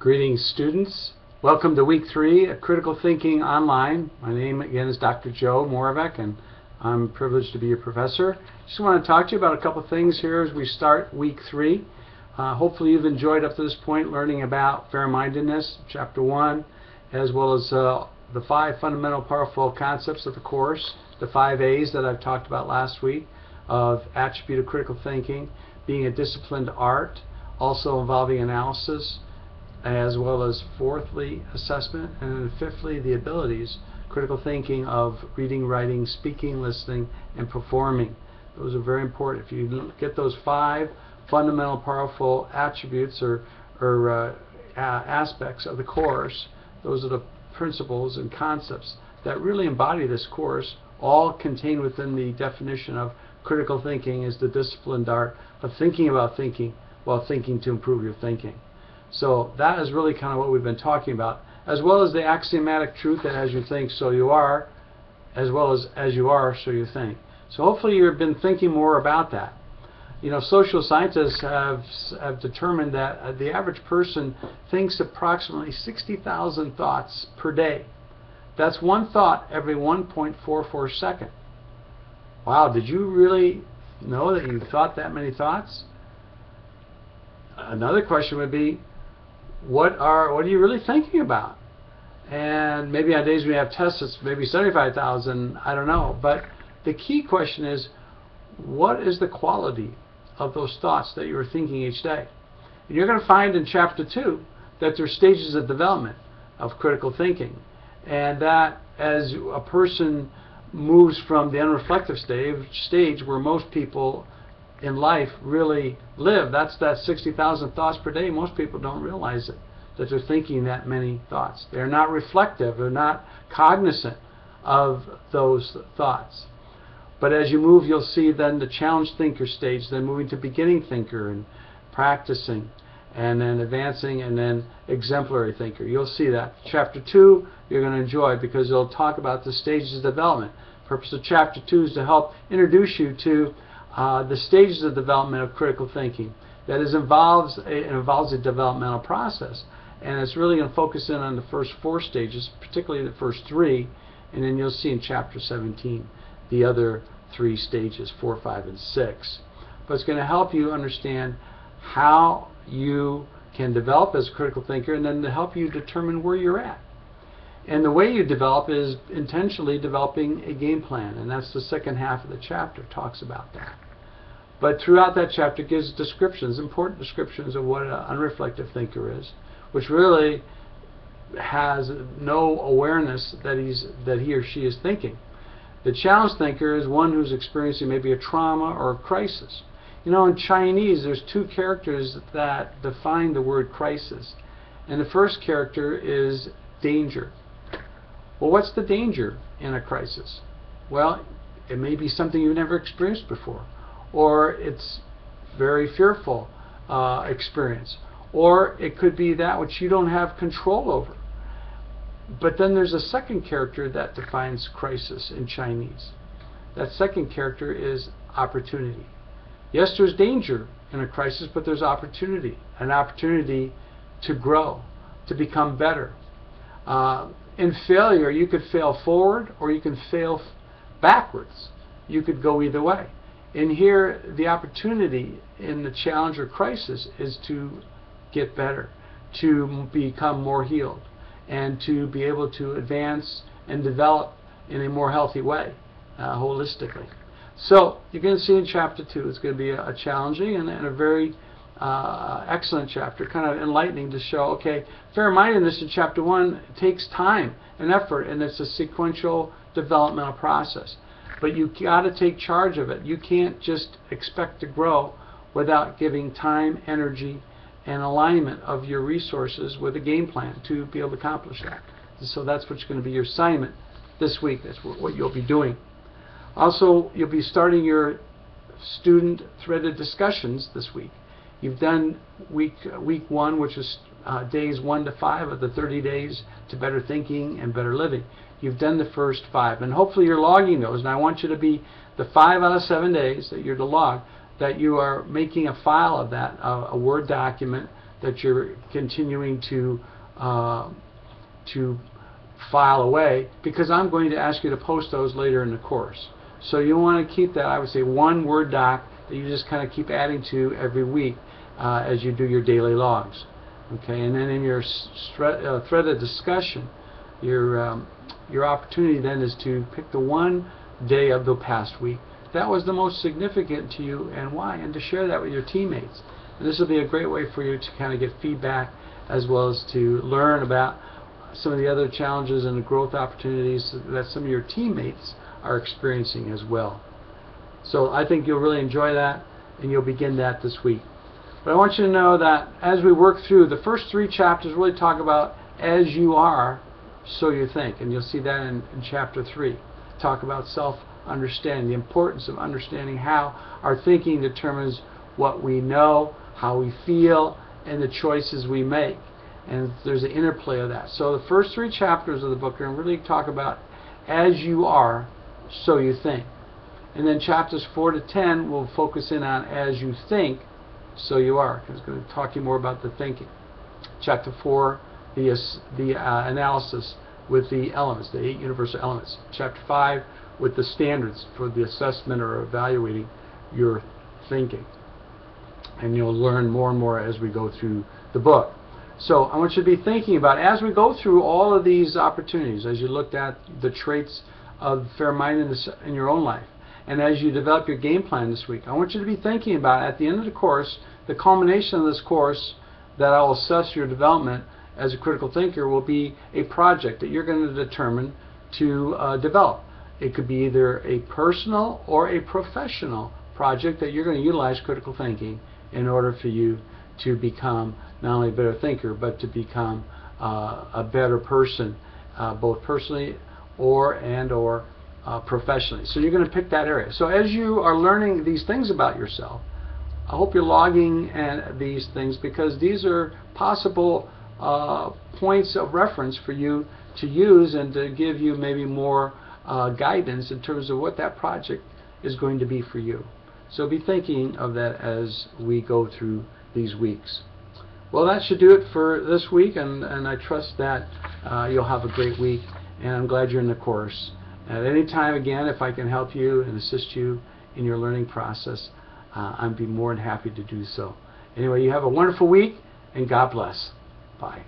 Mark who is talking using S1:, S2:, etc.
S1: Greetings, students. Welcome to week 3 of Critical Thinking Online. My name again is Dr. Joe Moravec, and I'm privileged to be your professor. Just want to talk to you about a couple things here as we start week 3. Hopefully you've enjoyed up to this point learning about fair-mindedness, chapter 1, as well as the 5 fundamental powerful concepts of the course, the 5 A's that I've talked about last week of attribute of critical thinking, being a disciplined art, also involving analysis, as well as fourthly assessment, and then fifthly the abilities, critical thinking of reading, writing, speaking, listening, and performing. Those are very important. If you get those 5 fundamental powerful attributes or aspects of the course, those are the principles and concepts that really embody this course, all contained within the definition of critical thinking is the disciplined art of thinking about thinking while thinking to improve your thinking. So that is really kind of what we've been talking about, as well as the axiomatic truth that as you think, so you are, as well as you are, so you think. So hopefully you've been thinking more about that. You know, social scientists have determined that the average person thinks approximately 60,000 thoughts per day. That's one thought every 1.44 seconds. Wow, did you really know that you thought that many thoughts? Another question would be, what are you really thinking about? And maybe on days we have tests it's maybe 75,000, I don't know. But the key question is, what is the quality of those thoughts that you're thinking each day? And you're going to find in chapter 2 that there's stages of development of critical thinking, and that as a person moves from the unreflective stage where most people in life really live, that's that 60,000 thoughts per day. Most people don't realize it, that they're thinking that many thoughts. They're not reflective, they're not cognizant of those thoughts. But as you move, you'll see then the challenge thinker stage, then moving to beginning thinker and practicing, and then advancing, and then exemplary thinker. You'll see that. Chapter 2 you're going to enjoy because it'll talk about the stages of development. The purpose of chapter 2 is to help introduce you to the stages of development of critical thinking. That is involves a developmental process, and it's really going to focus in on the first 4 stages, particularly the first 3, and then you'll see in chapter 17 the other 3 stages, 4, 5, and 6. But it's going to help you understand how you can develop as a critical thinker, and then to help you determine where you're at. And the way you develop is intentionally developing a game plan, and that's the second half of the chapter, talks about that. But throughout that chapter it gives descriptions, important descriptions of what an unreflective thinker is, which really has no awareness that he or she is thinking. The challenge thinker is one who's experiencing maybe a trauma or a crisis. You know, in Chinese there's 2 characters that define the word crisis, and the first character is danger. Well, what's the danger in a crisis? Well, it may be something you've never experienced before, or it's very fearful experience, or it could be that which you don't have control over. But then there's a second character that defines crisis in Chinese. That second character is opportunity. Yes, there's danger in a crisis, but there's opportunity, an opportunity to grow, to become better. In failure, you could fail forward or you can fail backwards. You could go either way. And here, the opportunity in the challenge or crisis is to get better, to become more healed, and to be able to advance and develop in a more healthy way, holistically. So you're going to see in chapter 2 it's going to be a challenging and a very excellent chapter, kind of enlightening to show, okay, fair-mindedness in chapter 1 takes time and effort, and it's a sequential developmental process. But you got to take charge of it. You can't just expect to grow without giving time, energy, and alignment of your resources with a game plan to be able to accomplish that. So that's what's going to be your assignment this week. That's what you'll be doing. Also, you'll be starting your student threaded discussions this week. You've done week 1, which is days 1 to 5 of the 30 days to better thinking and better living. You've done the first 5, and hopefully you're logging those. And I want you to be the 5 out of 7 days that you're to log, that you are making a file of that, a Word document that you're continuing to file away, because I'm going to ask you to post those later in the course. So you want to keep that, I would say, one Word doc that you just kind of keep adding to every week as you do your daily logs. Okay, and then in your thread of discussion, your opportunity then is to pick the one day of the past week that was the most significant to you and why, and to share that with your teammates. And this will be a great way for you to kind of get feedback, as well as to learn about some of the other challenges and the growth opportunities that some of your teammates are experiencing as well. So I think you'll really enjoy that, and you'll begin that this week. But I want you to know that as we work through, the first 3 chapters really talk about as you are, so you think. And you'll see that in chapter 3. Talk about self-understanding, the importance of understanding how our thinking determines what we know, how we feel, and the choices we make. And there's an interplay of that. So the first 3 chapters of the book are going to really talk about as you are, so you think. And then chapters 4 to 10 will focus in on as you think, so you are. It's going to talk to you more about the thinking. Chapter 4, the analysis with the elements, the 8 universal elements. Chapter 5 with the standards for the assessment or evaluating your thinking. And you'll learn more and more as we go through the book. So I want you to be thinking about, as we go through all of these opportunities, as you looked at the traits of fair-mindedness in your own life, and as you develop your game plan this week, I want you to be thinking about, at the end of the course, the culmination of this course that I will assess your development as a critical thinker will be a project that you're going to determine to develop. It could be either a personal or a professional project that you're going to utilize critical thinking in order for you to become not only a better thinker, but to become a better person, both personally or professionally. So you're going to pick that area. So as you are learning these things about yourself, I hope you're logging these things, because these are possible points of reference for you to use and to give you maybe more guidance in terms of what that project is going to be for you. So be thinking of that as we go through these weeks. Well, that should do it for this week, and I trust that you'll have a great week, and I'm glad you're in the course. At any time, again, if I can help you and assist you in your learning process, I'd be more than happy to do so. Anyway, you have a wonderful week, and God bless. Bye.